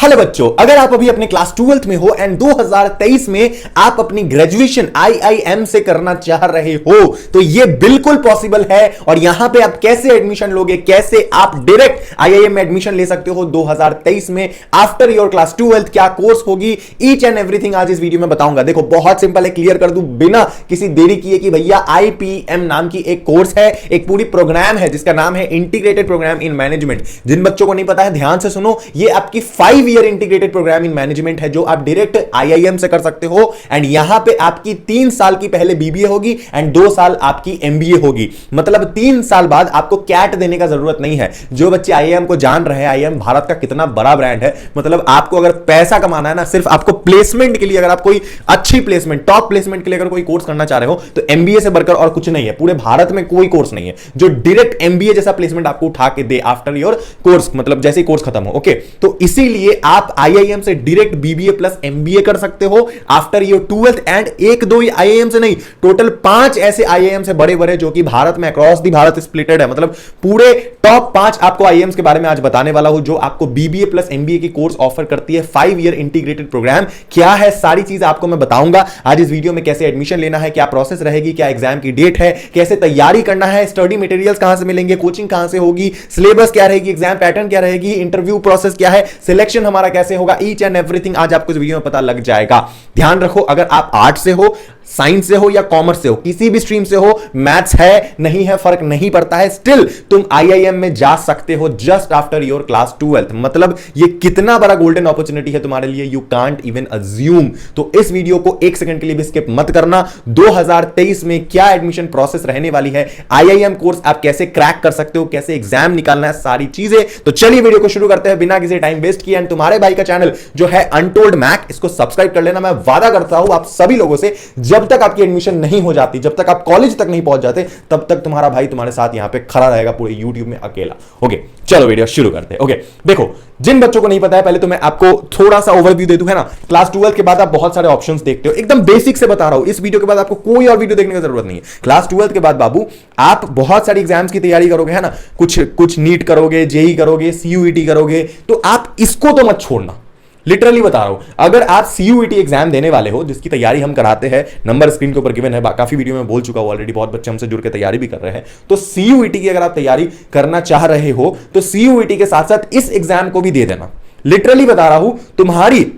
Hello बच्चों, अगर आप अभी अपने क्लास 12th में हो एंड 2023 में आप अपनी ग्रेजुएशन आईआईएम से करना चाह रहे हो तो ये बिल्कुल पॉसिबल है। और यहां पे आप कैसे एडमिशन लोगे, कैसे आप डायरेक्ट आईआईएम में एडमिशन ले सकते हो 2023 में आफ्टर योर क्लास 12th, क्या कोर्स होगी, ईच एंड एवरीथिंग आज इस वीडियो में बताऊंगा। देखो बहुत सिंपल है, क्लियर कर दूं बिना किसी देरी किए कि भैया आईपीएम नाम की एक कोर्स है, एक पूरी प्रोग्राम है जिसका नाम है इंटीग्रेटेड प्रोग्राम इन मैनेजमेंट। जिन बच्चों को नहीं पता है ध्यान से सुनो, ये आपकी 5 year integrated programme in management है जो आप डायरेक्ट आईआईएम से कर सकते हो। एंड यहां पे आपकी 3 साल की पहले बीबीए होगी एंड 2 साल आपकी एमबीए होगी। मतलब 3 साल बाद आपको कैट देने का जरूरत नहीं है। जो बच्चे आईआईएम को जान रहे हैं, आईआईएम भारत का कितना बड़ा ब्रांड है, मतलब आपको अगर पैसा कमाना है ना, सिर्फ आपको प्लेसमेंट के लिए, अगर आप कोई अच्छी प्लेसमेंट, टॉप प्लेसमेंट के लिए अगर कोई कोर्स करना चाह रहे हो तो एमबीए से बढ़कर और कुछ नहीं है। पूरे भारत में कोई कोर्स नहीं है जो डायरेक्ट एमबीए जैसा प्लेसमेंट आपको उठा के दे आफ्टर योर कोर्स, मतलब जैसे ही कोर्स खत्म हो। ओके, तो इसीलिए आप आईआईएम से डायरेक्ट बीबीए प्लस एमबीए कर सकते हो आफ्टर योर 12th। एंड एक दो आईआईएम से नहीं, टोटल 5 ऐसे आईआईएम से बड़े बड़े जो कि भारत में अक्रॉस दी भारत स्प्लिटेड है। मतलब पूरे टॉप 5 आपको आईआईएम के बारे में आज बताने वाला हूं जो आपको बीबीए प्लस एमबीए की कोर्स ऑफर करती है। 5 ईयर इंटीग्रेटेड प्रोग्राम क्या है, सारी चीज आपको मैं बताऊंगा आज इस वीडियो में। कैसे एडमिशन लेना है, क्या प्रोसेस रहेगी, क्या एग्जाम की डेट है, कैसे तैयारी करना है, स्टडी मटेरियल्स कहां से मिलेंगे, कोचिंग कहां से होगी, सिलेबस क्या रहेगी, एग्जाम पैटर्न क्या रहेगी, इंटरव्यू प्रोसेस क्या है, सिलेक्शन हमारा कैसे होगा, ईच एंड एवरीथिंग आज आपको इस वीडियो में पता लग जाएगा। ध्यान रखो, अगर आप आर्ट से हो, साइंस से हो या कॉमर्स से हो, किसी भी स्ट्रीम से हो, मैथ्स है नहीं है फर्क नहीं पड़ता है, स्टिल तुम आईआईएम में जा सकते हो just after your class 12th। मतलब ये कितना बड़ा गोल्डन अपॉर्चुनिटी है तुम्हारे लिए, यू कांट इवन अज्यूम। तो इस वीडियो को एक सेकंड के लिए भी स्किप मत करना। 2023 में क्या एडमिशन प्रोसेस रहने वाली है, आईआईएम कोर्स आप कैसे क्रैक कर सकते हो, कैसे एग्जाम निकालना है, सारी चीजें। तो चलिए वीडियो को शुरू करते हैं बिना किसी टाइम वेस्ट किए। एंड तुम्हारे भाई का चैनल जो है अनटोल्ड मैक, इसको सब्सक्राइब कर लेना। मैं वादा करता हूं आप सभी लोगों से, जब तक आपकी एडमिशन नहीं हो जाती, जब तक आप कॉलेज तक नहीं पहुंच जाते, तब तक तुम्हारा भाई तुम्हारे साथ यहां पे खड़ा रहेगा पूरे यूट्यूब में अकेला। ओके चलो वीडियो शुरू करते हैं। ओके देखो, जिन बच्चों को नहीं पता है, पहले तो मैं आपको थोड़ा सा ओवरव्यू दे दूं, है ना। क्लास 12 के बाद आप बहुत सारे ऑप्शंस देखते हो, एकदम बेसिक से बता रहा हूं। इस वीडियो के बाद आपको कोई और वीडियो देखने की जरूरत नहीं है। क्लास 12 के बाद बाबू आप बहुत सारी एग्जाम्स की तैयारी करोगे, है ना। कुछ नीट करोगे, जेई करोगे, सीयूईटी करोगे, तो आप इसको तो मत छोड़ना। लिटरली बता रहा हूं, अगर आप सीयूईटी एग्जाम देने वाले हो, जिसकी तैयारी हम कराते हैं, नंबर स्क्रीन के ऊपर गिवन है, काफी वीडियो में बोल चुका हूं ऑलरेडी, बहुत बच्चे हमसे जुड़ के तैयारी भी कर रहे हैं। तो सीयूईटी की अगर आप तैयारी करना चाह रहे हो तो सीयूईटी के साथ साथ इस एग्जाम को भी दे देना। लिटरली बता रहा हूं, तुम्हारी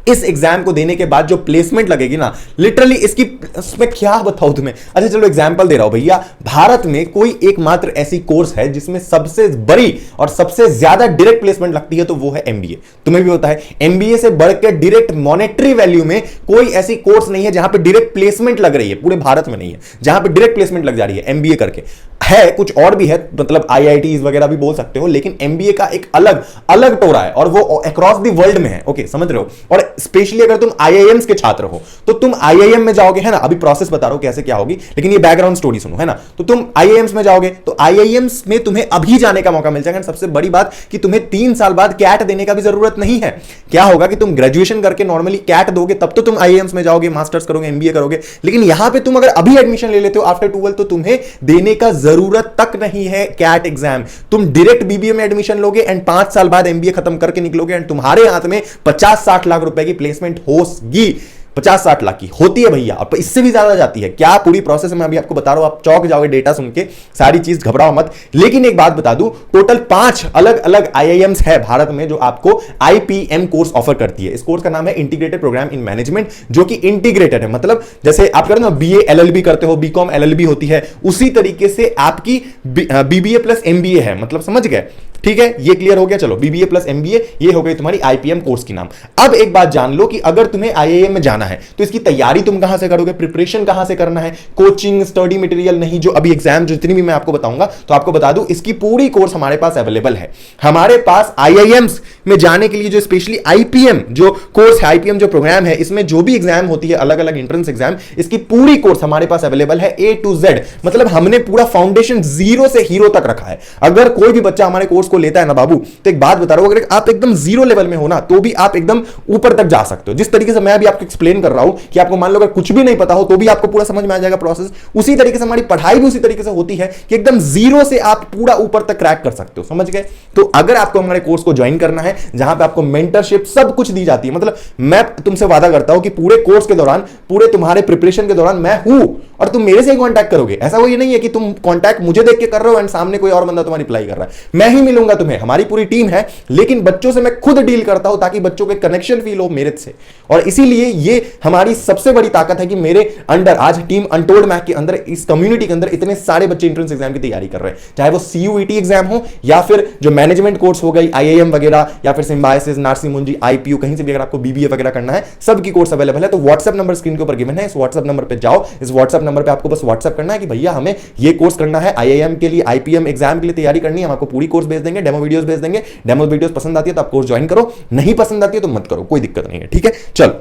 इस एग्जाम को देने के बाद जो प्लेसमेंट लगेगी ना, लिटरली इसमें क्या बताऊं तुम्हें। अच्छा चलो एग्जांपल दे रहा हूं भैया, भारत में कोई एकमात्र ऐसी कोर्स है जिसमें सबसे बड़ी और सबसे ज्यादा डायरेक्ट प्लेसमेंट लगती है, तो वो है एमबीए। तुम्हें भी होता है, एमबीए से बढ़कर डायरेक्ट मॉनेटरी वैल्यू में कोई ऐसी कोर्स नहीं है जहां पे डायरेक्ट प्लेसमेंट लग रही है, पूरे भारत में नहीं है जहां पे डायरेक्ट प्लेसमेंट लग जा रही है एमबीए करके। है कुछ और भी है, मतलब आईआईटीज वगैरह भी बोल सकते हो, लेकिन एमबीए का एक अलग टोरा है और वो अक्रॉस द वर्ल्ड में है। ओके समझ रहे हो। और स्पेशली अगर तुम आईआईएम्स के छात्र हो तो तुम आईआईएम में जाओगे, है ना। अभी प्रोसेस बता रहा हूं कैसे क्या होगी, लेकिन ये बैकग्राउंड स्टोरी सुनो, है ना। तो तुम आईआईएम्स में जाओगे तो आईआईएम्स में तुम्हें अभी जाने का मौका मिल जाएगा। सबसे बड़ी बात कि तुम्हें 3 साल बाद कैट देने का भी जरूरत नहीं है। क्या होगा कि तुम ग्रेजुएशन करके नॉर्मली कैट दोगे, तब तो तुम आईआईएम्स में जाओगे, मास्टर्स करोगे, एमबीए करोगे। लेकिन यहां पर तुम अगर अभी एडमिशन ले लेते हो आफ्टर 12th तो तुम्हें देने का जरूरत तक नहीं है कैट एग्जाम। तुम डायरेक्ट बीबीए में एडमिशन लोगे एंड 5 साल बाद एमबीए खत्म करके निकलोगे एंड तुम्हारे हाथ में 50-60 लाख रुपए की प्लेसमेंट होगी। 50-60 लाख की होती है भैया, अब इससे भी ज्यादा जाती है। क्या पूरी प्रोसेस मैं अभी आपको बता रहा हूं, आप चौंक जाओगे डेटा सुन के, सारी चीज घबराओ मत। लेकिन एक बात बता दूं, टोटल 5 अलग अलग आईआईएम्स है भारत में जो आपको आईपीएम कोर्स ऑफर करती है। इस कोर्स का नाम है इंटीग्रेटेड प्रोग्राम इन मैनेजमेंट, जो कि इंटीग्रेटेड है। मतलब जैसे आप करते हो बीए एलएलबी करते हो, बीकॉम एलएलबी होती है, उसी तरीके से आपकी बीबीए प्लस एमबीए है। मतलब समझ गए, ठीक है, ये क्लियर हो गया। चलो बीबीए प्लस एमबीए, ये हो गई तुम्हारी आईपीएम कोर्स की नाम। अब एक बात जान लो कि अगर तुम्हें आईआईएम में जाना है तो इसकी तैयारी तुम कहां से करोगे, प्रिपरेशन कहां से करना है, कोचिंग, स्टडी मटेरियल नहीं, जो अभी एग्जाम जितनी भी मैं आपको बताऊंगा, तो आपको बता दूं इसकी पूरी कोर्स हमारे पास अवेलेबल है। हमारे पास आईआईएम्स में जाने के लिए जो स्पेशली आईपीएम जो कोर्स है, आईपीएम जो प्रोग्राम है, इसमें जो भी एग्जाम होती है, अलग अलग एंट्रेंस एग्जाम, इसकी पूरी कोर्स हमारे पास अवेलेबल है A to Z। मतलब हमने पूरा फाउंडेशन 0 से हीरो तक रखा है। अगर कोई भी बच्चा हमारे कोर्स को लेता है ना बाबू, तो एक बात बता रहा हूं, अगर आप एकदम जीरो लेवल में हो ना तो भी आप एकदम ऊपर तक जा सकते हो। जिस तरीके से मैं अभी आपको एक्सप्लेन कर रहा हूं कि आपको मान लो अगर कुछ भी नहीं पता हो तो भी आपको पूरा समझ में आ जाएगा प्रोसेस, उसी तरीके से हमारी पढ़ाई भी उसी तरीके से होती है कि एकदम जीरो से आप पूरा ऊपर तक क्रैक कर सकते हो, समझ गए। तो अगर आपको हमारे कोर्स को ज्वाइन करना है जहां पे आपको मेंटरशिप सब कुछ दी जाती है, मतलब मैं तुमसे वादा करता हूं कि पूरे कोर्स के दौरान, पूरे तुम्हारे प्रिपरेशन के दौरान मैं हूं और तुम मेरे से ही कांटेक्ट करोगे। ऐसा वो ये नहीं है कि तुम कांटेक्ट मुझे देख के कर रहे हो एंड सामने कोई और बंदा तुम्हारी रिप्लाई कर रहा है, मैं ही मिलूंगा तुम्हें, हमारी पूरी टीम है, लेकिन बच्चों से मैं खुद डील करता हूं ताकि बच्चों के कनेक्शन फील हो मेरे से। और इसीलिए ये हमारी सबसे बड़ी ताकत है कि मेरे अंडर आज टीम अनटोल्ड मैक के अंदर, इस कम्युनिटी के अंदर इतने सारे बच्चे एंट्रेंस एग्जाम की तैयारी कर रहे हैं, चाहे वो सीयूईटी एग्जाम हो या फिर जो मैनेजमेंट कोर्स हो गई, आईआईएम वगैरह, या फिर सिम्बायोसिस, नार्सी मुंजी, आईपीयू, कहीं से भी अगर आपको बीबीए वगैरह करना है, सबकी कोर्स अवेलेबल है। तो व्हाट्सएप नंबर स्क्रीन के ऊपर गिवन है, इस व्हाट्सएप नंबर पे जाओ, इस व्हाट्सएप नंबर पे आपको बस व्हाट्सएप करना है कि भैया हमें ये कोर्स करना है, आईआईएम के लिए, आईपीएम एग्जाम के लिए तैयारी करनी है, हम आपको पूरी कोर्स भेज देंगे, डेमो वीडियोस भेज देंगे, डेमो वीडियोस पसंद आती है तो आप कोर्स ज्वाइन करो, नहीं पसंद आती है तो मत करो, कोई दिक्कत नहीं है, ठीक है। चलो,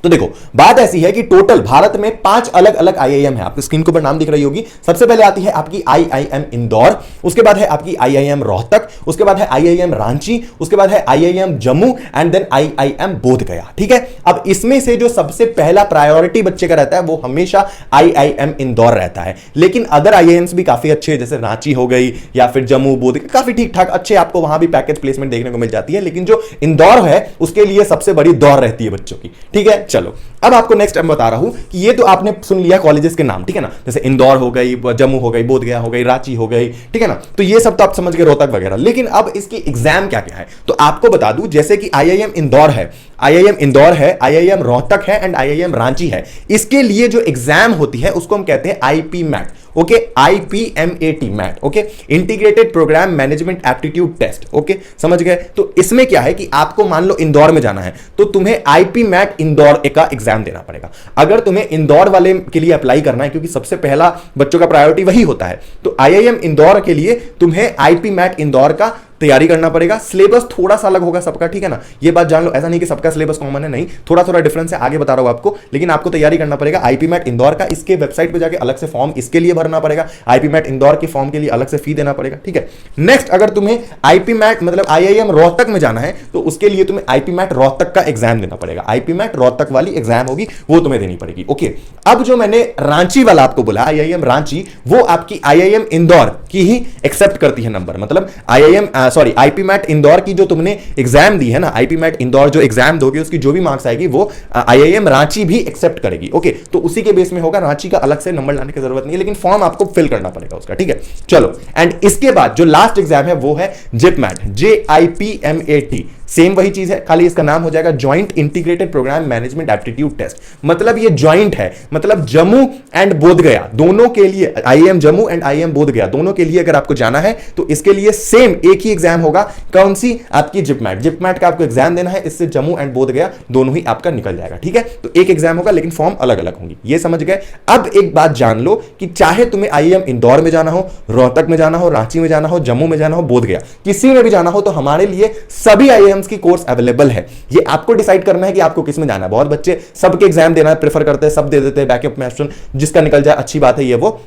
तो देखो बात ऐसी है कि टोटल भारत में 5 अलग अलग आईआईएम है, आपकी स्क्रीन के ऊपर नाम दिख रही होगी। सबसे पहले आती है आपकी आईआईएम इंदौर, उसके बाद है आपकी आईआईएम रोहतक, उसके बाद है आईआईएम रांची, उसके बाद है IIM Jammu and then IIM Bodhgaya, ठीक है। अब इसमें से जो सबसे पहला प्रायोरिटी बच्चे का रहता है वो हमेशा आईआईएम इंदौर रहता है, लेकिन अदर आईआईएम्स भी काफी अच्छे, जैसे रांची हो गई या फिर जम्मू, बोधगया, काफी ठीक ठाक अच्छे, आपको वहां भी पैकेज प्लेसमेंट देखने को मिल जाती है, लेकिन जो इंदौर है उसके लिए सबसे बड़ी दौड़ रहती है बच्चों की, ठीक है। चलो, अब आपको नेक्स्ट टाइम बता रहा हूं कि ये तो आपने सुन लिया कॉलेजेस के नाम, ठीक है ना, जैसे इंदौर हो गई, जम्मू हो गई, बोधगया हो गई, रांची हो गई, ठीक है ना, तो ये सब तो आप समझ गए, रोहतक वगैरह। लेकिन अब इसकी एग्जाम क्या क्या है तो आपको बता दूं, जैसे कि आईआईएम इंदौर है, आईआईएम इंदौर है, आईआईएम रोहतक है एंड आईआईएम रांची है, इसके लिए जो एग्जाम होती है उसको हम कहते हैं IP MAT, okay, IPMAT MAT, okay, integrated programme management aptitude test, okay, समझ गए। तो इसमें क्या है कि आपको मान लो इंदौर में जाना है तो तुम्हें आईपी मैट इंदौर का एग्जाम देना पड़ेगा। अगर तुम्हें इंदौर वाले के लिए अप्लाई करना है, क्योंकि सबसे पहला बच्चों का प्रायोरिटी वही होता है, तो आईआईएम इंदौर के लिए तुम्हें आईपी मैट इंदौर का तैयारी करना पड़ेगा। सिलेबस थोड़ा सा अलग होगा सबका, ठीक है ना, ये बात जान लो, ऐसा नहीं कि सबका सिलेबस कॉमन है, नहीं, थोड़ा थोड़ा डिफरेंस है, आगे बता रहा हूं आपको, लेकिन आपको तैयारी करना पड़ेगा आईपी मैट इंदौर का। इसके वेबसाइट पे जाके अलग से फॉर्म इसके लिए भरना पड़ेगा, आईपी मैट इंदौर के फॉर्म के लिए अलग से फी देना पड़ेगा, ठीक है। नेक्स्ट, अगर तुम्हें आईपी मैट मतलब आईआईएम रोहतक में जाना है तो उसके लिए तुम्हें आईपी मैट रोहतक का एग्जाम देना पड़ेगा, आईपी मैट रोहतक वाली एग्जाम होगी, वो तुम्हें देनी पड़ेगी, ओके। अब जो मैंने रांची वाला आपको बोला, आईआईएम रांची, वो आपकी आईआईएम इंदौर की ही एक्सेप्ट करती है नंबर, मतलब IIM sorry IPMAT Indore की जो तुमने एग्जाम दी है ना, आईपी मैट इंदौर जो एग्जाम दोगे उसकी जो भी मार्क्स आएगी वो आईआईएम रांची भी एक्सेप्ट करेगी, ओके। तो उसी के बेस में होगा, रांची का अलग से नंबर लाने की जरूरत नहीं है, लेकिन फॉर्म आपको फिल करना पड़ेगा उसका, ठीक है। चलो, एंड इसके बाद जो लास्ट एग्जाम है वो है जिप मैट, JIPMAT, सेम वही चीज है, खाली इसका नाम हो जाएगा joint integrated programme management aptitude test. मतलब ये ज्वाइंट है, मतलब जम्मू एंड बोधगया दोनों के लिए, IIM Jammu and IIM Bodhgaya दोनों के लिए अगर आपको जाना है तो इसके लिए सेम एक ही एग्जाम होगा, कौन सी, आपकी जिपमैट, जिपमैट का आपको एग्जाम देना है, इससे जम्मू एंड बोधगया दोनों ही आपका निकल जाएगा, ठीक है। तो एक एग्जाम होगा लेकिन फॉर्म अलग अलग होंगी, ये समझ गए। अब एक बात जान लो कि चाहे तुम्हें आईआईएम इंदौर में जाना हो, रोहतक में जाना हो, रांची में जाना हो, जम्मू में जाना हो, बोधगया, किसी में भी जाना हो, तो हमारे लिए सभी आईआईएम्स की कोर्स अवेलेबल है। ये आपको डिसाइड करना है कि आपको किस में जाना है। बहुत बच्चे सबके एग्जाम देना प्रेफर करते हैं, सब दे देते हैं, बैकअप में ऑप्शन जिसका निकल जाए अच्छी बात है ये वो,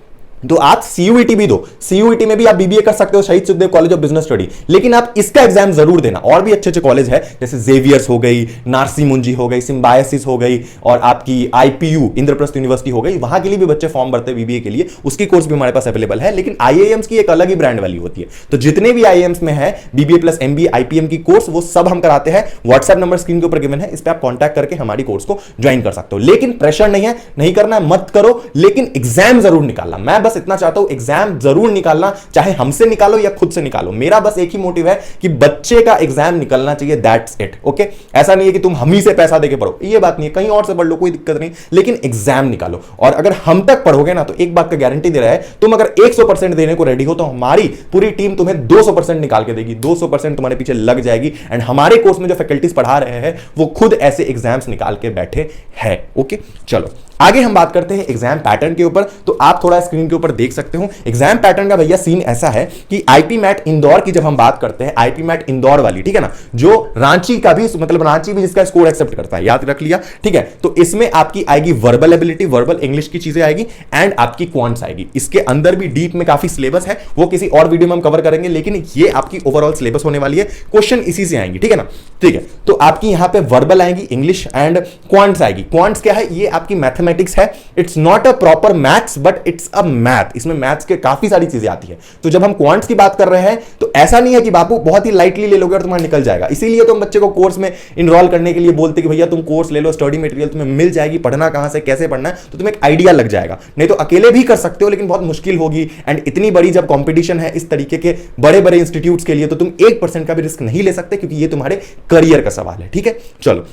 तो आप सीयूईटी भी दो, सीयूईटी में भी आप बीबीए कर सकते हो, शहीद Sukhdev college of business study, लेकिन आप इसका एग्जाम जरूर देना। और भी अच्छे अच्छे कॉलेज है, जैसे जेवियर्स हो गई, नार्सी मुंजी हो गई, सिम्बायोसिस हो गई, और आपकी आईपीयू इंद्रप्रस्थ यूनिवर्सिटी हो गई, वहां के लिए भी बच्चे फॉर्म भरते हैं बीबीए के लिए, उसकी कोर्स भी हमारे पास अवेलेबल है। लेकिन आईआईएम्स की एक अलग ही ब्रांड वैल्यू होती है, तो जितने भी आईआईएम्स में है बीबीए प्लस एमबीए आईपीएम की कोर्स, वो सब हम कराते हैं। व्हाट्सएप नंबर स्क्रीन के ऊपर गिवन है, इस पर आप कॉन्टैक्ट करके हमारी कोर्स को ज्वाइन कर सकते हो। लेकिन प्रेशर नहीं है, नहीं करना है मत करो, लेकिन एग्जाम जरूर निकालना। मैं बस इतना चाहता हूं एग्जाम जरूर निकालना, चाहे हमसे निकालो या खुद से निकालो, मेरा बस एक ही मोटिव है कि बच्चे का एग्जाम निकलना चाहिए, दैट्स इट, ओके। ऐसा नहीं है कि तुम हम ही से पैसा देके पढ़ो, ये बात नहीं है, कहीं और से पढ़ लो, कोई दिक्कत नहीं, लेकिन एग्जाम निकालो। और अगर हम तक पढ़ोगे ना तो एक बात का गारंटी दे रहा है, तुम अगर 100% देने को रेडी हो तो हमारी पूरी टीम तुम्हें 200% निकाल के देगी, 200% तुम्हारे पीछे लग जाएगी। एंड हमारे कोर्स में जो फैकल्टीज पढ़ा रहे हैं वो खुद ऐसे एग्जाम्स निकाल के बैठे हैं, ओके। चलो, आगे हम बात करते हैं एग्जाम पैटर्न के ऊपर। तो आप थोड़ा स्क्रीन के ऊपर देख सकते हो एग्जाम पैटर्न का भैया सीन ऐसा है कि आईपी मैट इंदौर की जब हम बात करते हैं, आईपी मैट इंदौर वाली, ठीक है ना, जो रांची का भी मतलब रांची भी जिसका स्कोर एक्सेप्ट करता है, याद रख लिया, ठीक है। तो इसमें आपकी आएगी वर्बल एबिलिटी, वर्बल इंग्लिश की चीजें आएगी एंड आपकी क्वांट्स आएगी। इसके अंदर भी डीप में काफी सिलेबस है, वो किसी और वीडियो में हम कवर करेंगे, लेकिन ये आपकी ओवरऑल सिलेबस होने वाली है, क्वेश्चन इसी से आएंगे, ठीक है ना। ठीक है, तो आपकी यहां पे वर्बल आएगी, इंग्लिश एंड क्वांट्स आएगी। क्वांट्स क्या है? ये आपकी मैथमेटिक्स है, it's not a proper maths but it's a math. इसमें मैथ्स के काफी सारी चीजें आती है। तो जब हम क्वांट्स की बात कर रहे हैं तो ऐसा नहीं है कि बापू बहुत ही लाइटली ले लोगे और तुम्हारा निकल जाएगा। इसीलिए तो हम बच्चे को कोर्स में इनरोल करने के लिए बोलते कि भैया तुम कोर्स ले लो, स्टडी मटेरियल तुम्हें मिल जाएगी, पढ़ना कहां से कैसे पढ़ना है तो तुम्हें एक आइडिया लग जाएगा। नहीं तो अकेले भी कर सकते हो लेकिन बहुत मुश्किल होगी, एंड इतनी बड़ी जब कंपटीशन है इस तरीके के बड़े बड़े इंस्टीट्यूट्स के लिए तो तुम 1% का भी रिस्क नहीं ले सकते, क्योंकि ये तुम्हारे करियर का सवाल है, ठीक है। चलो,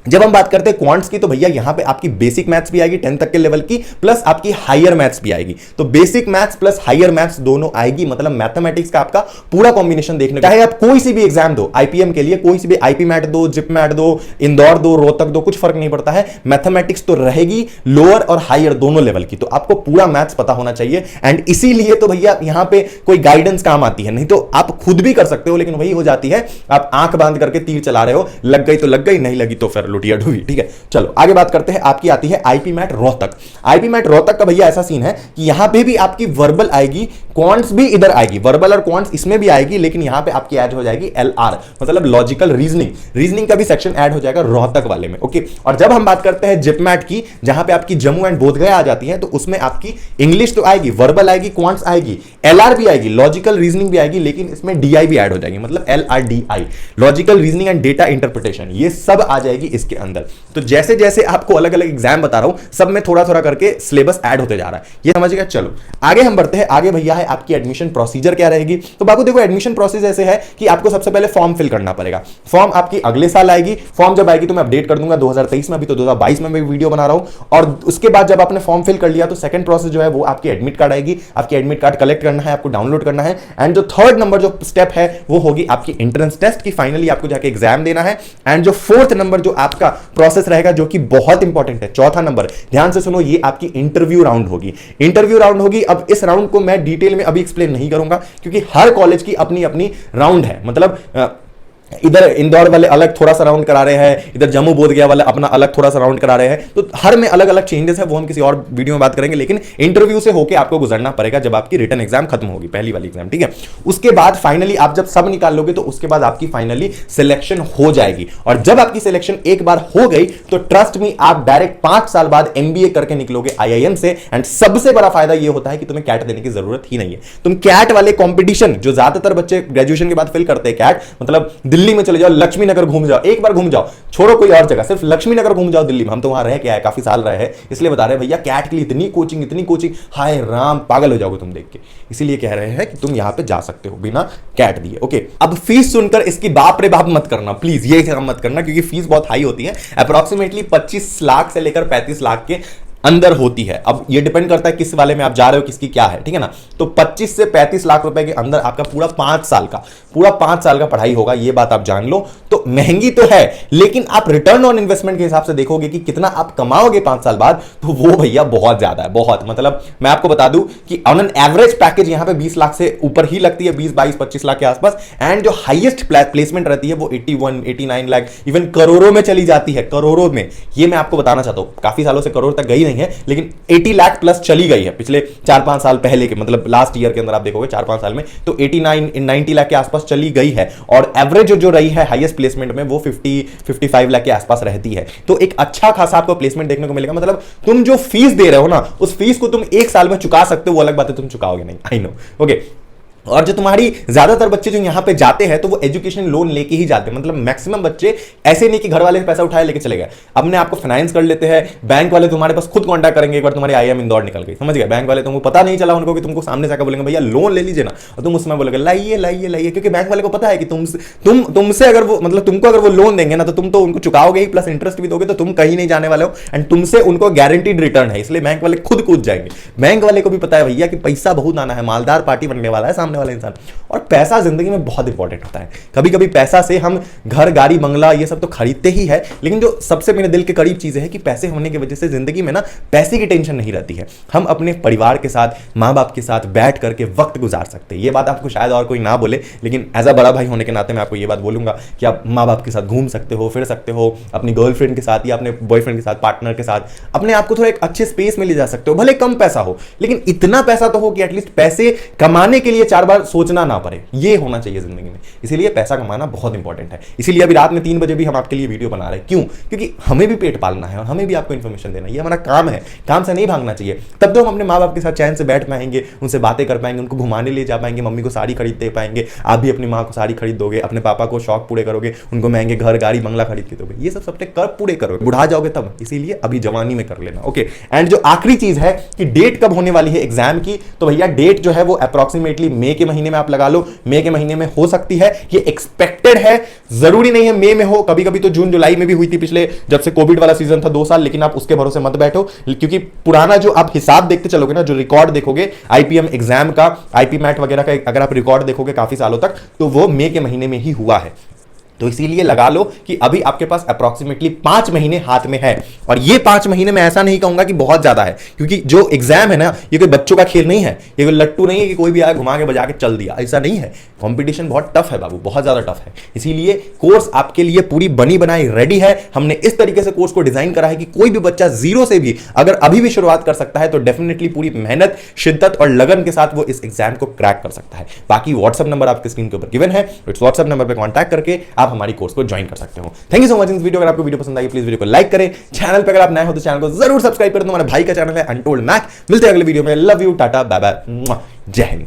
जब हम बात करते हैं क्वांट्स की तो भैया यहां पे आपकी बेसिक मैथ्स भी आएगी 10 तक के लेवल की, प्लस आपकी हायर मैथ्स भी आएगी। तो basic maths plus higher maths दोनों आएगी, मतलब मैथमेटिक्स का आपका पूरा कॉम्बिनेशन देखने को। चाहे आप कोई सी भी एग्जाम दो आईपीएम के लिए, कोई सी भी आईपी मैट दो, जिप मैट दो, इंदौर दो, रोहतक दो, कुछ फर्क नहीं पड़ता है, मैथमेटिक्स तो रहेगी लोअर और हायर दोनों लेवल की। तो आपको पूरा मैथ्स पता होना चाहिए, एंड इसीलिए तो भैया यहां पे कोई गाइडेंस काम आती है। नहीं तो आप खुद भी कर सकते हो, लेकिन वही हो जाती है आप आंख बांध करके तीर चला रहे हो, लग गई तो लग गई, नहीं लगी तो फिर लुटिया डुबी, ठीक है। चलो आगे बात करते हैं, आपकी आती है IPMAT Rohtak. IPMAT Rohtak का भैया ऐसा सीन है कि यहां पे भी आपकी वर्बल आएगी, क्वांट्स भी इधर आएगी, वर्बल और क्वांट्स इसमें भी आएगी, लेकिन यहां पे आपकी ऐड हो जाएगी एलआर, मतलब लॉजिकल रीजनिंग, रीजनिंग का भी सेक्शन ऐड हो जाएगा रोहतक वाले में, ओके। और जब हम बात करते हैं जिप मैट की, जहां पे आपकी जम्मू एंड बोधगया आ जाती है, तो उसमें आपकी इंग्लिश तो आएगी, वर्बल आएगी, क्वांट्स आएगी, एलआर भी आएगी, लॉजिकल रीजनिंग भी आएगी, लेकिन इसमें डीआई भी ऐड हो जाएगी, मतलब LRDI, logical reasoning and data interpretation, ये सब आ जाएगी इसके अंदर। तो जैसे जैसे आपको अलग अलग एग्जाम बता रहा हूं, सब में थोड़ा थोड़ा करके सिलेबस ऐड होते जा रहा है, ये समझिएगा। चलो आगे हम बढ़ते हैं, आगे भैया है आपकी एडमिशन प्रोसीजर क्या रहेगी। तो बाबू देखो, एडमिशन प्रोसेस ऐसे है कि आपको सबसे पहले फॉर्म फिल करना पड़ेगा। फॉर्म आपकी अगले साल आएगी, फॉर्म जब आएगी तो मैं अपडेट कर दूंगा 2023 में, अभी तो 2022 में मैं वीडियो बना रहा हूं। और उसके बाद जब आपने फॉर्म फिल कर लिया तो सेकंड प्रोसेस जो है वो आपकी एडमिट कार्ड आएगी, आपकी एडमिट कार्ड कलेक्ट करना है, आपको डाउनलोड करना है, एंड जो थर्ड नंबर जो स्टेप है वो होगी आपकी एंट्रेंस टेस्ट की, फाइनली आपको जाके एग्जाम देना है। एंड जो फोर्थ नंबर जो आपका प्रोसेस रहेगा, जो कि बहुत इंपॉर्टेंट है, चौथा नंबर ध्यान से सुनो, ये आपकी इंटरव्यू राउंड होगी। इंटरव्यू राउंड होगी। अब इस राउंड को मैं डिटेल में अभी एक्सप्लेन नहीं करूंगा, क्योंकि हर कॉलेज की अपनी अपनी राउंड है, मतलब इधर इंदौर वाले अलग थोड़ा सा राउंड करा रहे हैं, इधर जम्मू बोधगया वाले अपना अलग थोड़ा सा राउंड करा रहे हैं, तो हर में अलग अलग चेंजेस है, वो हम किसी और वीडियो में बात करेंगे। लेकिन इंटरव्यू से होके आपको गुजरना पड़ेगा जब आपकी रिटन एग्जाम खत्म होगी, पहली वाली एग्जाम, ठीक है। उसके बाद फाइनली आप जब सब निकाल लोगे तो उसके बाद आपकी फाइनली सिलेक्शन हो जाएगी। और जब आपकी सिलेक्शन एक बार हो गई तो ट्रस्ट मी, आप डायरेक्ट 5 साल बाद एमबीए करके निकलोगे आईआईएम से। एंड सबसे बड़ा फायदा यह होता है कि तुम्हें कैट देने की जरूरत ही नहीं है। तुम कैट वाले कॉम्पिटिशन जो ज्यादातर बच्चे ग्रेजुएशन के बाद फिल करते हैं, कैट मतलब दिल्ली में चले जाओ, लक्ष्मी नगर घूम जाओ, एक बार घूम जाओ, छोड़ो कोई और जगह, सिर्फ लक्ष्मी नगर घूम जाओ दिल्ली में। हम तो वहां रह के आए, काफी साल रहे हैं, इसलिए बता रहे हैं भैया कैट के लिए इतनी कोचिंग, हाय राम, पागल हो जाओगे तुम देख के। इसीलिए कह रहे हैं कि तुम यहां पे जा सकते हो बिना कैट दिए, ओके। अब फीस सुनकर इसकी बाप रे बाप मत करना, प्लीज ये काम मत करना, क्योंकि फीस बहुत हाई होती है, अप्रोक्सीमेटली 25 लाख से लेकर 35 लाख के अंदर होती है। अब ये डिपेंड करता है किस वाले में आप जा रहे हो, किसकी क्या है, ठीक है ना। तो 25 से 35 लाख रुपए के अंदर आपका पूरा 5 साल का पढ़ाई होगा, ये बात आप जान लो। तो महंगी तो है, लेकिन आप रिटर्न ऑन इन्वेस्टमेंट के हिसाब से देखोगे कि कितना आप कमाओगे 5 साल बाद, तो वो भैया बहुत ज्यादा है, बहुत। मतलब मैं आपको बता दूं कि ऑन एन एवरेज पैकेज यहां पे 20 लाख से ऊपर ही लगती है, 20, 22, 25 लाख के आसपास। एंड जो हाईएस्ट प्लेसमेंट रहती है वो 81, 89 लाख, इवन करोड़ों में चली जाती है, करोड़ों में। ये मैं आपको बताना चाहता हूं, काफी सालों से करोड़ तक गई नहीं है, लेकिन 80 लाख प्लस चली गई है पिछले 4-5 साल पहले के, मतलब लास्ट ईयर के अंदर आप देखोगे 4-5 साल में तो 89-90 लाख के आसपास चली गई है। और एवरेज जो रही है हाईएस्ट प्लेसमेंट में वो 50-55 लाख के आसपास रहती है। तो एक अच्छा खासा आपको प्लेसमेंट देखने को मिलेगा। मतलब तुम जो फीस दे रहे हो ना, उस फीस को तुम 1 साल में चुका सकते हो, वो अलग बात है, तुम चुकाओगे नहीं, आई नो, ओके। और जो तुम्हारी ज्यादातर बच्चे जो यहां पे जाते हैं तो वो एजुकेशन लोन लेके ही जाते हैं। मतलब मैक्सिमम बच्चे ऐसे नहीं कि घर वाले पैसा उठाए लेके चले गए, अपने आपको फाइनेंस कर लेते हैं। बैंक वाले तुम्हारे पास खुद कांटेक्ट करेंगे एक बार तुम्हारी आईआईएम इंदौर निकल गई, समझ गए। बैंक वाले तुमको पता नहीं चला उनको कि तुमको सामने से आकर बोलेंगे भैया लोन ले लीजिए ना, और तुम उसमें बोलोगे लाइए, क्योंकि बैंक वाले को पता है कि तुमसे अगर वो मतलब तुमको अगर वो लोन देंगे ना तो तुम तो उनको चुकाओगे ही, प्लस इंटरेस्ट भी दोगे, तो तुम कहीं नहीं जाने वाले हो। एंड तुमसे उनको गारंटीड रिटर्न है, इसलिए बैंक वाले खुद कूद जाएंगे। बैंक वाले को भी पता है भैया कि पैसा बहुत आना है, मालदार पार्टी बनने वाला है सामने मानने वाला इंसान। और पैसा जिंदगी में बहुत इंपॉर्टेंट होता है। कभी कभी पैसा से हम घर, गाड़ी, बंगला ये सब तो खरीदते ही है, लेकिन जो सबसे मेरे दिल के करीब चीजें है कि पैसे होने की वजह से जिंदगी में ना पैसे की टेंशन नहीं रहती है। हम अपने परिवार के साथ, माँ बाप के साथ बैठ करके वक्त गुजार सकते हैं। ये बात आपको शायद और कोई ना बोले, लेकिन एज अ बड़ा भाई होने के नाते मैं आपको ये बात बोलूंगा कि आप माँ बाप के साथ घूम सकते हो, फिर सकते हो, अपनी गर्लफ्रेंड के साथ या अपने बॉयफ्रेंड के साथ, पार्टनर के साथ अपने आप को थोड़ा एक अच्छे स्पेस में ले जा सकते हो। भले कम पैसा हो, लेकिन इतना पैसा तो हो कि एटलीस्ट पैसे कमाने के लिए 4 बार सोचना ना पड़े। ये होना चाहिए जिंदगी में। इसीलिए पैसा कमाना बहुत इंपॉर्टेंट है। इसीलिए अभी रात में 3 बजे भी हम आपके लिए वीडियो बना रहे हैं। क्यों? क्योंकि हमें भी पेट पालना है और हमें भी आपको इन्फॉर्मेशन देना है। ये हमारा काम है, काम से नहीं भागना चाहिए। तब तो हम अपने माँ बाप के साथ चैन से बैठ पाएंगे, उनसे बातें कर पाएंगे, उनको घुमाने ले जा पाएंगे, मम्मी को साड़ी खरीद दे पाएंगे। आप भी अपनी माँ को साड़ी खरीद दोगे, अपने पापा को शौक पूरे करोगे, उनको महंगे घर, गाड़ी, बंगला खरीद के दोगे। ये सब सपने कब पूरे करोगे? बुढ़ा जाओगे तब। इसीलिए अभी जवानी में कर लेना। ओके। एंड जो आखिरी चीज है कि डेट कब होने वाली है एग्जाम की, तो भैया डेट जो है वो अप्रॉक्सीमेटली मई के महीने में आप लगा लो। मई के महीने में हो सकती है, ये एक्सपेक्टेड है, जरूरी नहीं है मई में हो। कभी कभी तो जून जुलाई में भी हुई थी पिछले, जब से कोविड वाला सीजन था 2 साल। लेकिन आप उसके भरोसे मत बैठो, क्योंकि पुराना जो आप हिसाब देखते चलोगे ना, जो रिकॉर्ड देखोगे आईपीएम एग्जाम का, आईपी मैट वगैरह का, अगर आप रिकॉर्ड देखोगे काफी सालों तक, तो वो मई के महीने में ही हुआ है। तो इसीलिए लगा लो कि अभी आपके पास अप्रॉक्सीमेटली 5 महीने हाथ में है। और ये 5 महीने में ऐसा नहीं कहूंगा कि बहुत ज्यादा है, क्योंकि जो एग्जाम है ना, ये कोई बच्चों का खेल नहीं है, ये कोई लट्टू नहीं है कि कोई भी आया घुमा के बजा के चल दिया। ऐसा नहीं है। कंपटीशन बहुत टफ है बाबू, बहुत ज्यादा टफ है। इसीलिए कोर्स आपके लिए पूरी बनी बनाई रेडी है। हमने इस तरीके से कोर्स को डिजाइन करा है कि कोई भी बच्चा जीरो से भी अगर अभी भी शुरुआत कर सकता है, तो डेफिनेटली पूरी मेहनत, शिद्दत और लगन के साथ वो इस एग्जाम को क्रैक कर सकता है। बाकी व्हाट्सएप नंबर आपके स्क्रीन के ऊपर गिवन है, इस व्हाट्सएप नंबर पर कॉन्टैक्ट करके आप हमारी कोर्स को ज्वाइन कर सकते हो। Thank you so much. इस वीडियो अगर आपको वीडियो पसंद आई, प्लीज वीडियो को लाइक करें। चैनल पे अगर आप नए हो तो चैनल को जरूर सब्सक्राइब करें। हमारे भाई का चैनल है अनटोल्ड मैक। मिलते हैं अगले वीडियो में। Love you, tata, bye bye, जय हिंद।